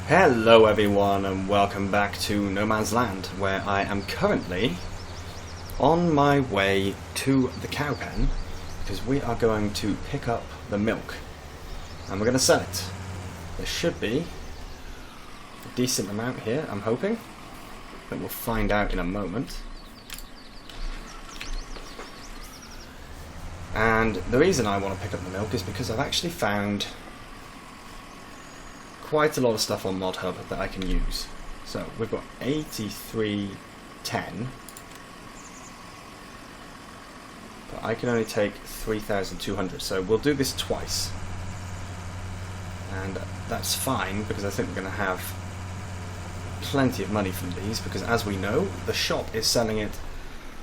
Hello everyone and welcome back to No Man's Land, where I am currently on my way to the cow pen because we are going to pick up the milk and we're going to sell it. There should be a decent amount here, I'm hoping, but we'll find out in a moment. And the reason I want to pick up the milk is because I've actually found quite a lot of stuff on Mod Hub that I can use. So we've got 8310, but I can only take 3,200, so we'll do this twice. And that's fine because I think we're going to have plenty of money from these, because as we know, the shop is selling it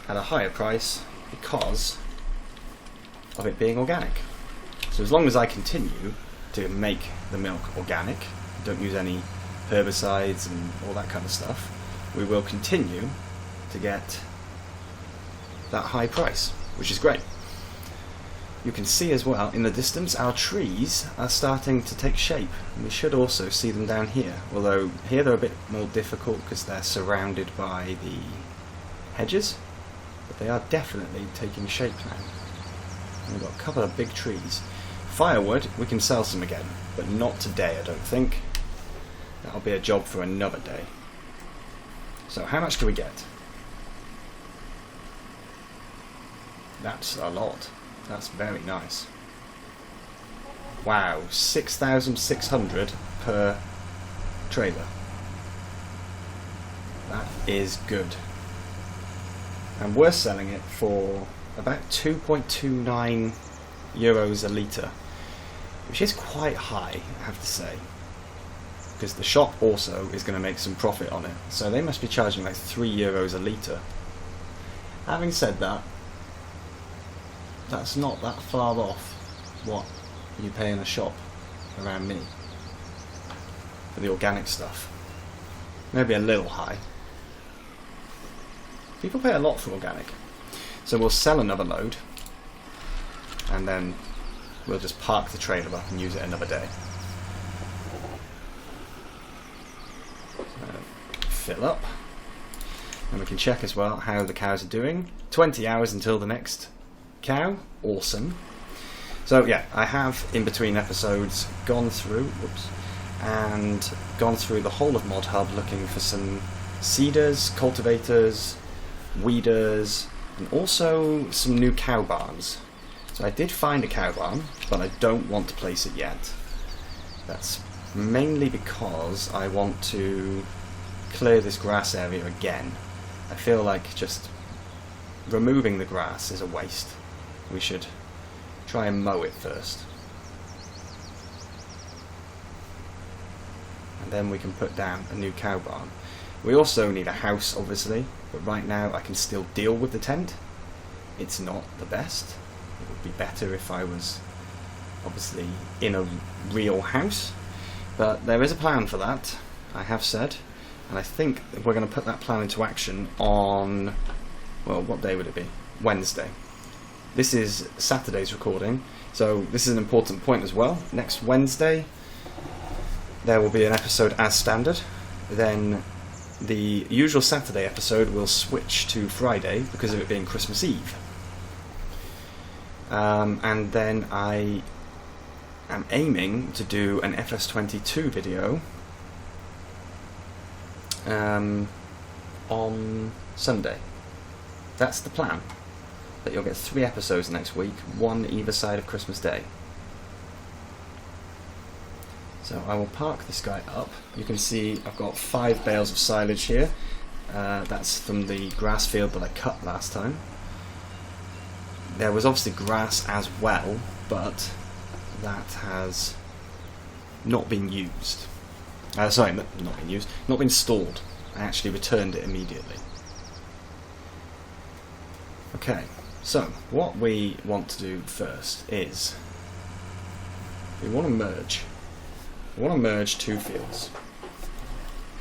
at a higher price because of it being organic. So as long as I continue to make the milk organic, don't use any herbicides and all that kind of stuff, we will continue to get that high price, which is great. You can see as well in the distance our trees are starting to take shape, and we should also see them down here, although here they're a bit more difficult because they're surrounded by the hedges, but they are definitely taking shape now. And we've got a couple of big trees. Firewood, we can sell some again, but not today, I don't think. That'll be a job for another day. So how much do we get? That's a lot. That's very nice. Wow, 6,600 per trailer. That is good. And we're selling it for about 2.29 euros a litre, which is quite high, I have to say, because the shop also is going to make some profit on it, so they must be charging like 3 euros a litre. Having said that, that's not that far off what you pay in a shop around me for the organic stuff. Maybe a little high. People pay a lot for organic. So we'll sell another load and then we'll just park the trailer up and use it another day. Fill up, and we can check as well how the cows are doing. 20 hours until the next cow. Awesome. So yeah, I have in between episodes gone through the whole of Mod Hub looking for some seeders, cultivators, weeders, and also some new cow barns. So I did find a cow barn, but I don't want to place it yet. That's mainly because I want to clear this grass area again. I feel like just removing the grass is a waste. We should try and mow it first. And then we can put down a new cow barn. We also need a house, obviously, but right now I can still deal with the tent. It's not the best. It would be better if I was obviously in a real house, but there is a plan for that, I have said, and I think we're going to put that plan into action on, well, what day would it be? Wednesday. This is Saturday's recording, so this is an important point as well. Next Wednesday there will be an episode as standard, then the usual Saturday episode will switch to Friday because of it being Christmas Eve. And then I am aiming to do an FS22 video on Sunday. That's the plan. That you'll get 3 episodes next week, 1 either side of Christmas Day. So I will park this guy up. You can see I've got 5 bales of silage here. That's from the grass field that I cut last time. There was obviously grass as well, but that has not been used. Sorry, not been used, not been stored. I actually returned it immediately. Okay, so what we want to do first is we want to merge. We want to merge 2 fields.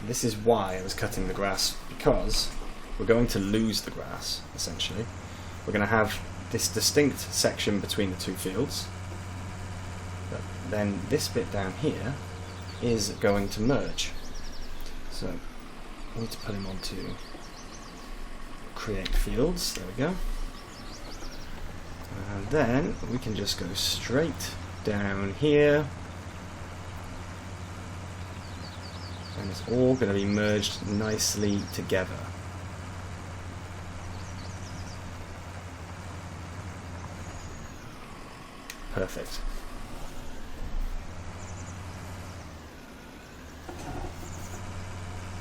And this is why I was cutting the grass, because we're going to lose the grass, essentially. We're going to have this distinct section between the 2 fields, but then this bit down here is going to merge. So I need to put him onto create fields. There we go. And then we can just go straight down here. And it's all going to be merged nicely together. Perfect.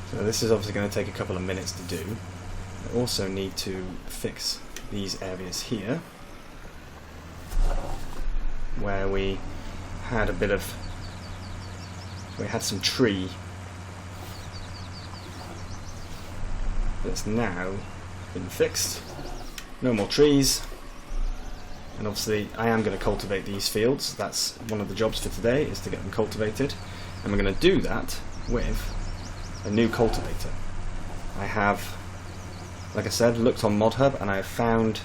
So this is obviously going to take a couple of minutes to do. I also need to fix these areas here where we had some tree that's now been fixed. No more trees. And obviously I am going to cultivate these fields. That's one of the jobs for today, is to get them cultivated. And we're going to do that with a new cultivator. I have, like I said, looked on ModHub and I have found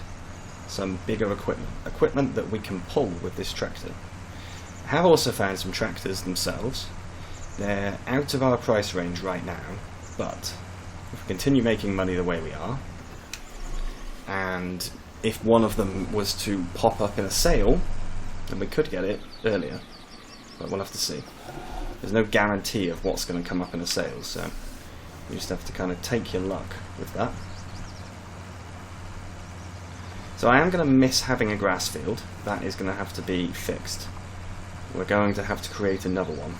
some bigger equipment that we can pull with this tractor. I have also found some tractors themselves. They're out of our price range right now, but if we continue making money the way we are, and if one of them was to pop up in a sale, then we could get it earlier, but we'll have to see. There's no guarantee of what's going to come up in a sale, so you just have to kind of take your luck with that. So I am going to miss having a grass field. That is going to have to be fixed. We're going to have to create another one.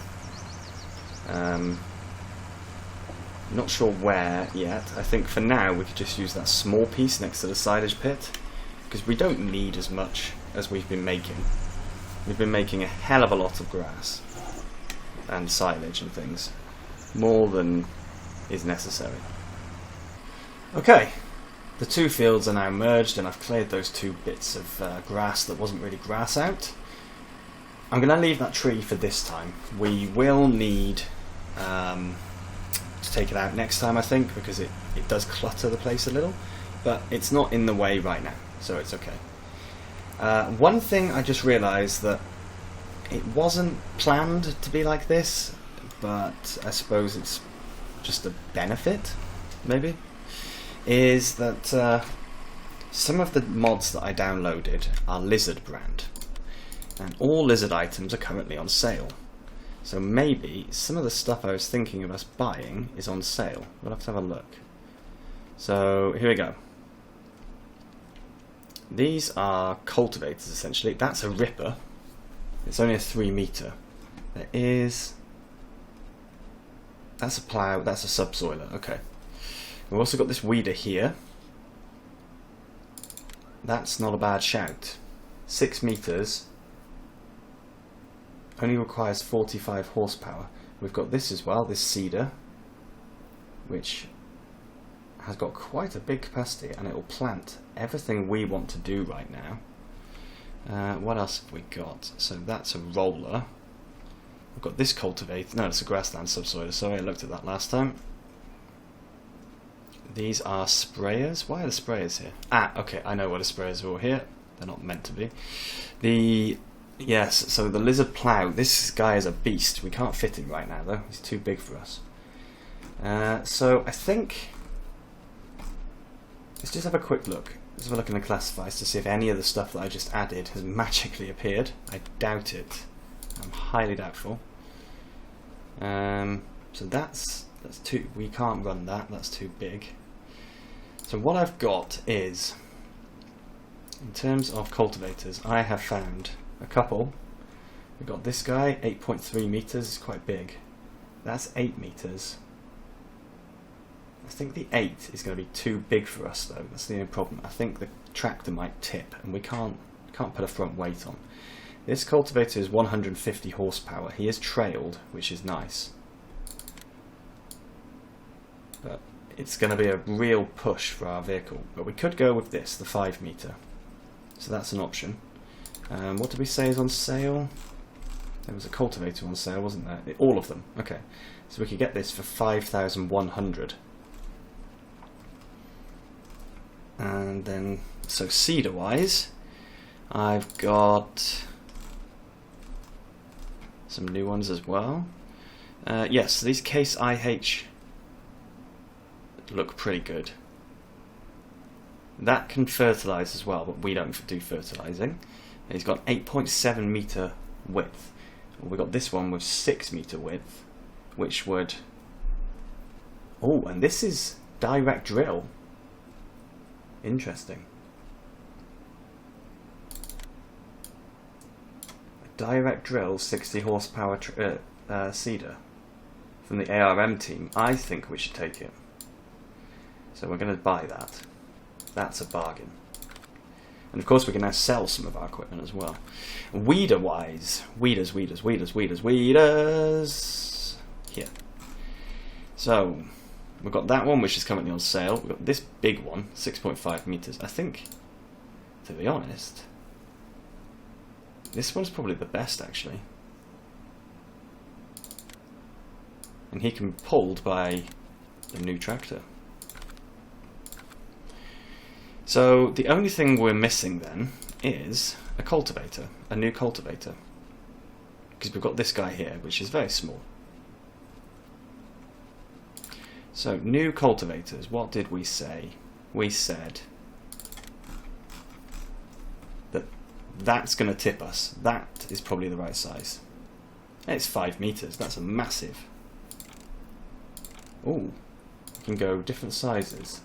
Not sure where yet. I think for now we could just use that small piece next to the silage pit, because we don't need as much as we've been making. We've been making a hell of a lot of grass and silage and things, more than is necessary. Okay, the two fields are now merged and I've cleared those two bits of grass that wasn't really grass out. I'm going to leave that tree for this time. We will need to take it out next time, I think, because it does clutter the place a little, but it's not in the way right now, so it's okay. One thing I just realised, that it wasn't planned to be like this, but I suppose it's just a benefit, maybe, is that some of the mods that I downloaded are Lizard brand, and all Lizard items are currently on sale. So maybe some of the stuff I was thinking of us buying is on sale. We'll have to have a look. So here we go. These are cultivators essentially. That's a ripper. It's only a 3 meter. That's a plow, that's a subsoiler. Okay. We've also got this weeder here. That's not a bad shout. 6 meters. Only requires 45 horsepower. We've got this as well, this seeder, which has got quite a big capacity, and it will plant everything we want to do right now. What else have we got? So that's a roller. We've got this cultivator. No, it's a Grassland Subsoiler. Sorry, I looked at that last time. These are sprayers. Why are the sprayers here? Ah, okay, I know why the sprayers are all here. They're not meant to be. Yes, so the Lizard Plow, this guy is a beast. We can't fit him right now though, he's too big for us. So I think, let's just have a quick look. Let's have a look in the classifiers to see if any of the stuff that I just added has magically appeared. I doubt it. I'm highly doubtful. So that's too, we can't run that, that's too big. So what I've got is, in terms of cultivators, I have found a couple. We've got this guy, 8.3 meters, it's quite big. That's 8 meters. I think the 8 is going to be too big for us though, that's the only problem. I think the tractor might tip and we can't put a front weight on. This cultivator is 150 horsepower. He is trailed, which is nice. But it's going to be a real push for our vehicle. But we could go with this, the 5 meter. So that's an option. What did we say is on sale? There was a cultivator on sale, wasn't there? All of them. Okay. So we could get this for 5,100. And then, so seeder wise, I've got some new ones as well. Yes, these Case IH look pretty good. That can fertilise as well, but we don't do fertilising. He's got 8.7 metre width. We've got this one with 6 metre width, which would... Oh, and this is direct drill. Interesting. A direct drill 60 horsepower seeder from the ARM team. I think we should take it. So we're going to buy that. That's a bargain. And of course we can now sell some of our equipment as well. Weeders. Here. So, we've got that one which is currently on sale. We've got this big one, 6.5 meters. I think, to be honest, this one's probably the best actually. And he can be pulled by the new tractor. So the only thing we're missing then is a cultivator, a new cultivator. Because we've got this guy here, which is very small. So, new cultivators, what did we say? We said that that's going to tip us. That is probably the right size. It's 5 meters, that's a massive. Ooh, you can go different sizes.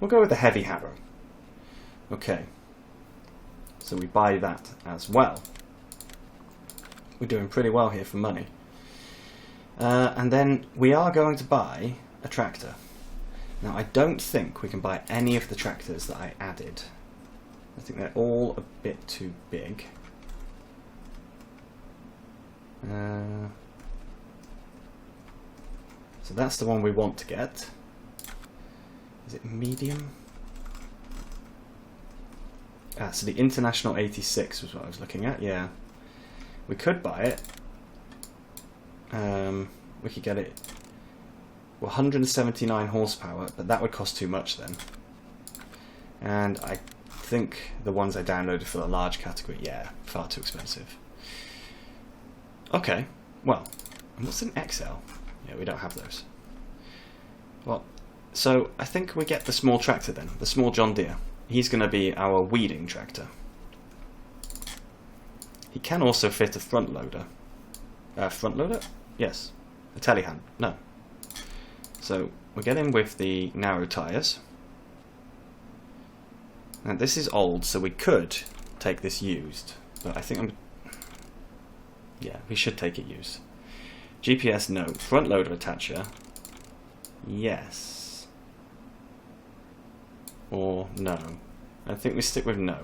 We'll go with the heavy harrow. Okay. So we buy that as well. We're doing pretty well here for money. And then we are going to buy a tractor. Now I don't think we can buy any of the tractors that I added. I think they're all a bit too big. So that's the one we want to get. Is it medium? Ah, so the International 86 was what I was looking at, yeah. We could buy it. We could get it 179 horsepower, but that would cost too much then. And I think the ones I downloaded for the large category, yeah, far too expensive. Okay, well, and what's an XL? Yeah, we don't have those. Well, so I think we get the small tractor then, the small John Deere. He's going to be our weeding tractor. He can also fit a front loader. Front loader? Yes. A telehandler? No. So we're getting with the narrow tyres. Now this is old, so we could take this used, but I think yeah, we should take it used. GPS, no. Front loader attacher, yes. Or no. I think we stick with no.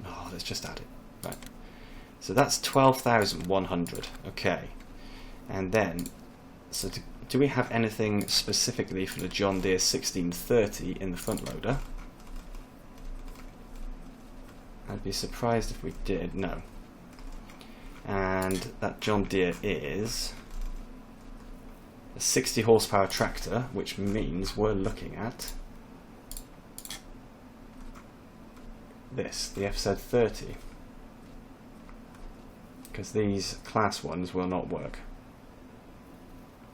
Oh, let's just add it. Right. So that's 12,100. Okay. And then, so do we have anything specifically for the John Deere 1630 in the front loader? I'd be surprised if we did. No. And that John Deere is a 60 horsepower tractor, which means we're looking at this, the FZ30. Because these class ones will not work.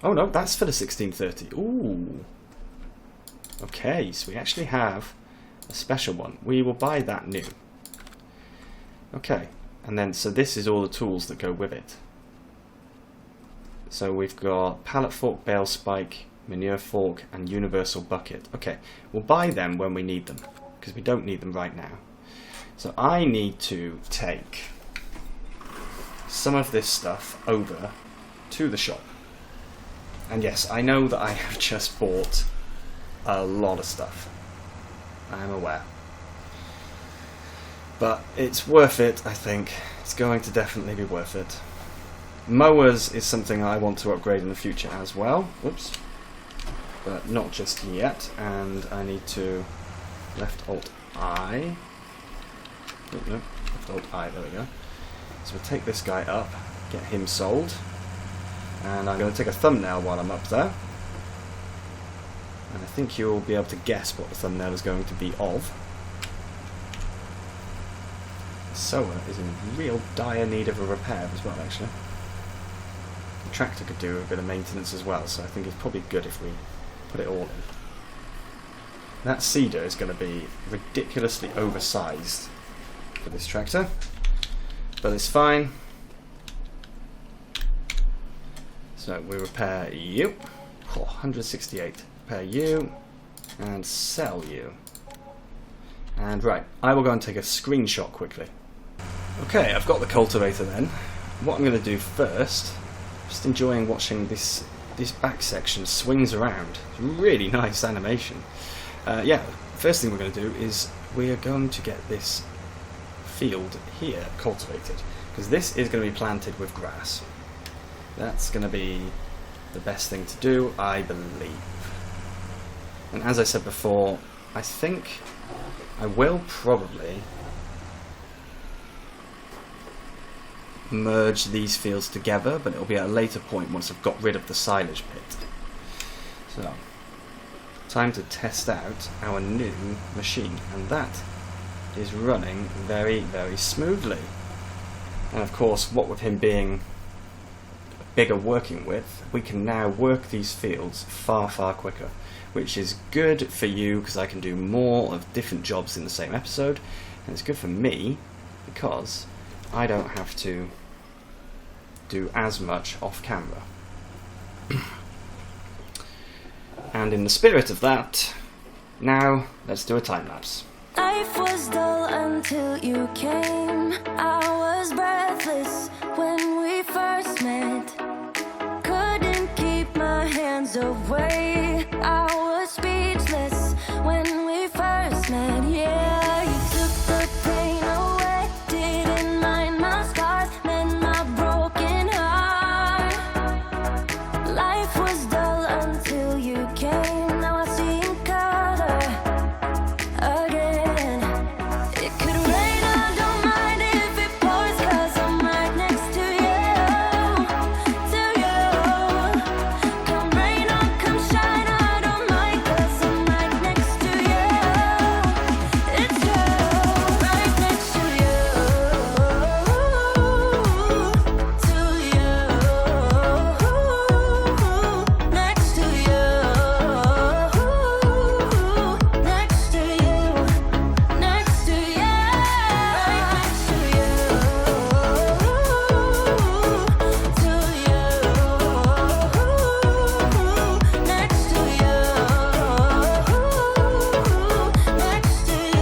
Oh no, that's for the 1630. Ooh. Okay, so we actually have a special one. We will buy that new. Okay, and then so this is all the tools that go with it. So we've got pallet fork, bale spike, manure fork, and universal bucket. Okay, we'll buy them when we need them, because we don't need them right now. So I need to take some of this stuff over to the shop. And yes, I know that I have just bought a lot of stuff. I am aware. But it's worth it, I think. It's going to definitely be worth it. Mowers is something I want to upgrade in the future as well. Oops. But not just yet. And I need to left alt I. Oh, no, left alt I, there we go. So we'll take this guy up, get him sold. And I'm going to take a thumbnail while I'm up there. And I think you'll be able to guess what the thumbnail is going to be of. sower is in real dire need of a repair as well, actually. The tractor could do a bit of maintenance as well, so I think it's probably good if we put it all in. That seeder is going to be ridiculously oversized for this tractor, but it's fine. So we repair you, 168, repair you, and sell you. And right, I will go and take a screenshot quickly. Okay, I've got the cultivator then. What I'm going to do first, just enjoying watching this back section swings around. It's really nice animation. Yeah, first thing we're going to do is we are going to get this field here cultivated, because this is going to be planted with grass. That's going to be the best thing to do, I believe. And as I said before, I think I will probably merge these fields together, but it'll be at a later point once I've got rid of the silage pit. So, time to test out our new machine, and that is running very, very smoothly. And of course, what with him being bigger working with, we can now work these fields far, far quicker, which is good for you because I can do more of different jobs in the same episode, and it's good for me because I don't have to do as much off camera. And in the spirit of that, now let's do a time lapse. Life was dull until you came. I was breathless when we first met. Couldn't keep my hands away. I was speechless when we first met. Yeah, you took the pain away. Didn't mind my scars, mend my broken heart. Life was dull until you came. Now I see in color again. It could rain, I don't mind if it pours, 'cause I'm right next to you. Come rain or come shine, I don't mind, 'cause I'm right next to you. It's you, right next to you. To you. Next to you. Next to you. Next to you. Right next to you. To you. Next to you. Next to you.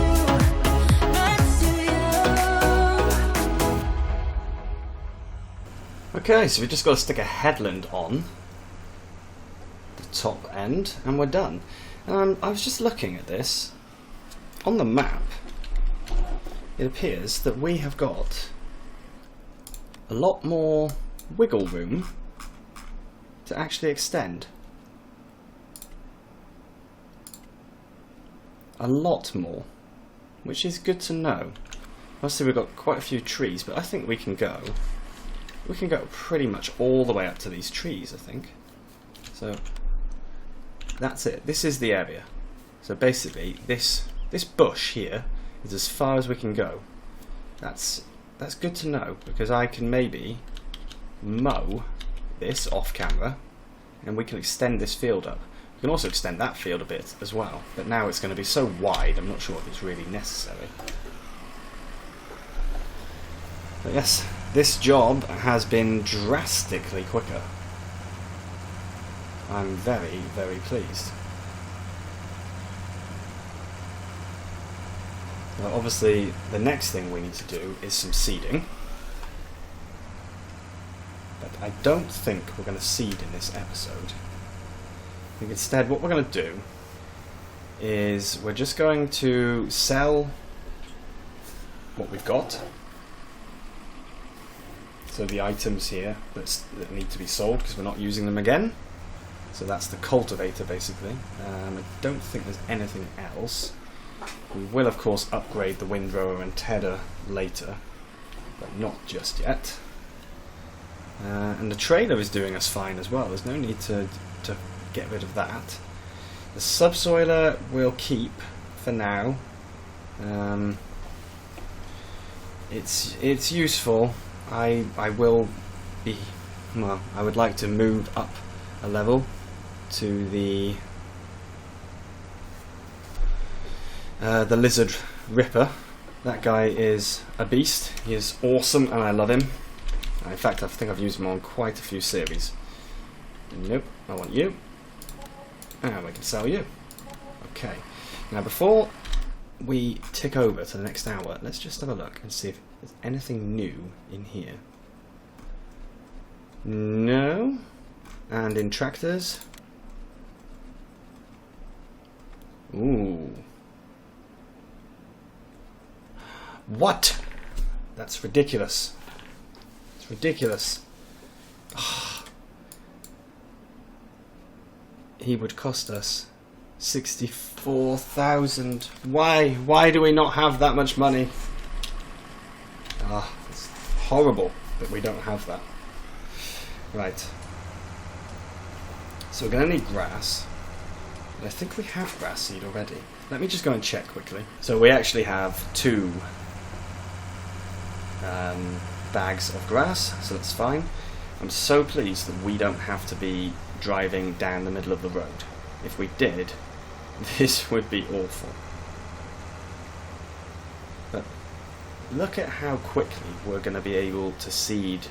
Next to you. Okay, so we've just got to stick a headland on the top end, and we're done. I was just looking at this. On the map, it appears that we have got a lot more wiggle room to actually extend. A lot more, which is good to know. Obviously we've got quite a few trees, but I think we can go pretty much all the way up to these trees, I think. So that's it. This is the area. So basically this bush here is as far as we can go. That's good to know, because I can maybe mow this off camera and we can extend this field up. We can also extend that field a bit as well, but now it's going to be so wide I'm not sure if it's really necessary. But yes, this job has been drastically quicker. I'm very, very pleased. Now obviously the next thing we need to do is some seeding. But I don't think we're going to seed in this episode. I think instead what we're going to do is we're just going to sell what we've got. So the items here that need to be sold because we're not using them again. So that's the cultivator basically. I don't think there's anything else. We will of course upgrade the windrower and tedder later, but not just yet. And the trailer is doing us fine as well. There's no need to get rid of that. The subsoiler we'll keep for now. it's useful. I will be, well, I would like to move up a level to the Lizard Ripper. That guy is a beast. He is awesome and I love him. In fact, I think I've used him on quite a few series. Nope, I want you. And we can sell you. Okay. Now before we tick over to the next hour, let's just have a look and see if there's anything new in here. No. And in tractors. Ooh. What? That's ridiculous. It's ridiculous. Oh. He would cost us 64,000. Why? Why do we not have that much money? Ah, it's horrible that we don't have that. Right. So we're going to need grass. I think we have grass seed already. Let me just go and check quickly. So we actually have 2 bags of grass, so that's fine. I'm so pleased that we don't have to be driving down the middle of the road. If we did, this would be awful. But look at how quickly we're going to be able to seed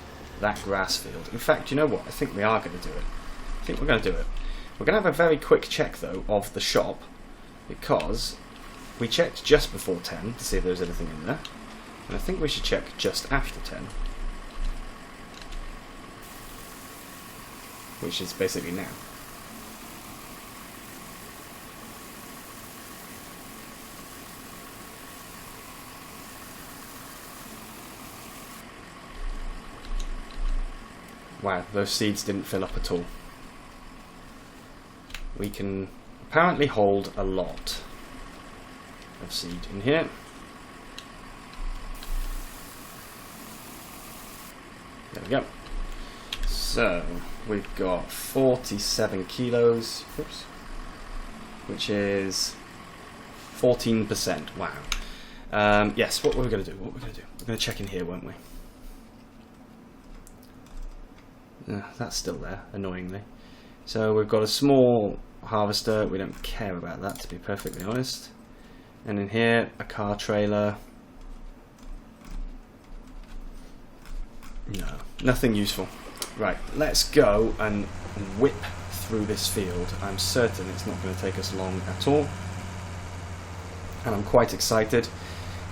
that grass field. In fact, you know what? I think we are going to do it. I think we're going to do it. We're going to have a very quick check though of the shop, because we checked just before 10 to see if there was anything in there, and I think we should check just after 10, which is basically now. Wow, those seeds didn't fill up at all. We can apparently hold a lot of seed in here. There we go. So we've got 47 kilos, oops, which is 14%. Wow. Yes, what were we going to do? What we're going to do? We're going to check in here, weren't we? That's still there, annoyingly. So we've got a small harvester. We don't care about that, to be perfectly honest. And in here, a car trailer. No, nothing useful. Right, let's go and whip through this field. I'm certain it's not going to take us long at all. And I'm quite excited.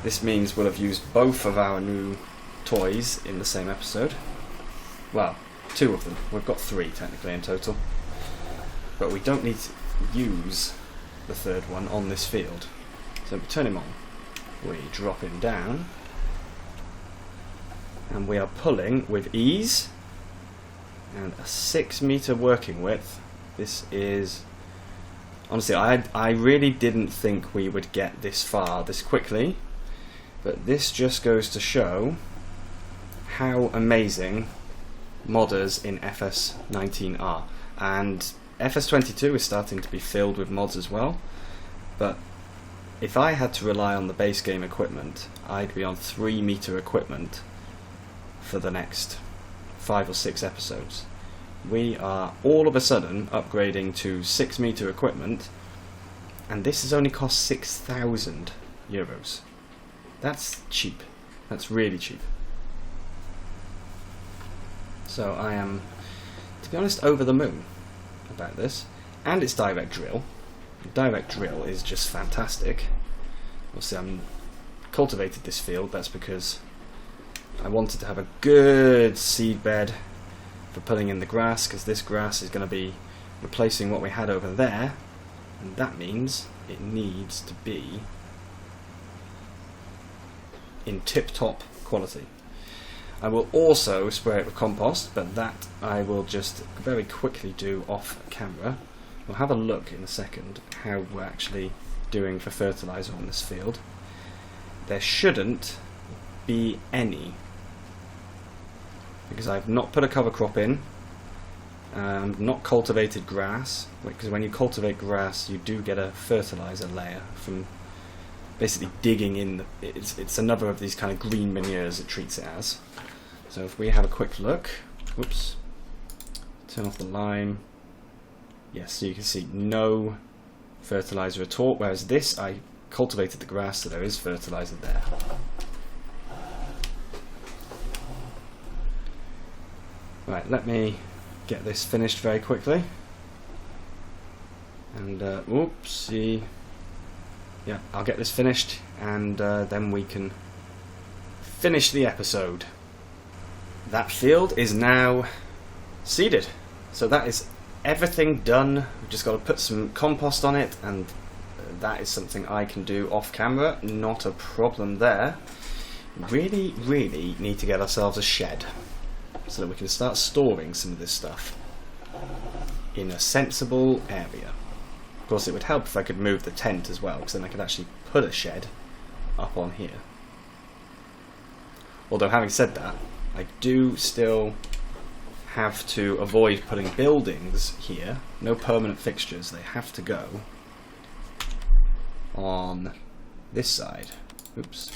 This means we'll have used both of our new toys in the same episode. Well, 2 of them. We've got 3 technically in total. But we don't need to use the 3rd one on this field. So we turn him on. We drop him down. And we are pulling with ease. And a 6 meter working width. This is... Honestly, I really didn't think we would get this far this quickly. But this just goes to show how amazing modders in FS19 are. And FS22 is starting to be filled with mods as well. But if I had to rely on the base game equipment, I'd be on 3 meter equipment for the next 5 or 6 episodes. We are all of a sudden upgrading to 6 meter equipment, and this has only cost 6,000 euros. That's cheap. That's really cheap. So I am, to be honest, over the moon about this. And it's direct drill. Direct drill is just fantastic. Obviously I'm cultivated this field, that's because I wanted to have a good seed bed for putting in the grass, because this grass is going to be replacing what we had over there, and that means it needs to be in tip-top quality. I will also spray it with compost, but that I will just very quickly do off camera. We'll have a look in a second how we're actually doing for fertiliser on this field. There shouldn't be any, because I've not put a cover crop in, not cultivated grass, because when you cultivate grass you do get a fertiliser layer from basically digging in. It's another of these kind of green manures it treats it as. So if we have a quick look, whoops, turn off the lime. Yes, so you can see no fertilizer at all, whereas this, I cultivated the grass, so there is fertilizer there. Right, let me get this finished very quickly. And, oopsie. Yeah, I'll get this finished, and then we can finish the episode. That field is now seeded. So that is everything done. We've just got to put some compost on it, and that is something I can do off camera. Not a problem there. Really, really need to get ourselves a shed so that we can start storing some of this stuff in a sensible area. Of course, it would help if I could move the tent as well, because then I could actually put a shed up on here. Although, having said that, I do still have to avoid putting buildings here. No permanent fixtures. They have to go on this side. Oops.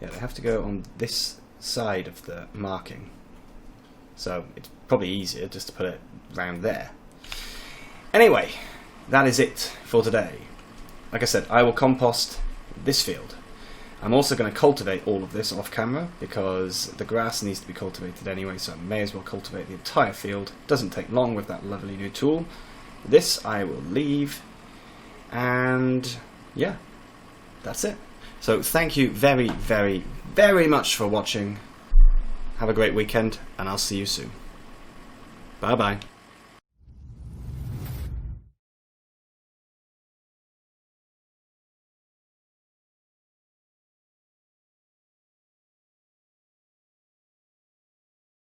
Yeah, they have to go on this side of the marking. So it's probably easier just to put it round there. Anyway, that is it for today. Like I said, I will compost this field. I'm also going to cultivate all of this off camera because the grass needs to be cultivated anyway, so I may as well cultivate the entire field. Doesn't take long with that lovely new tool. This I will leave, and yeah, that's it. So thank you very, very, very much for watching. Have a great weekend, and I'll see you soon. Bye bye.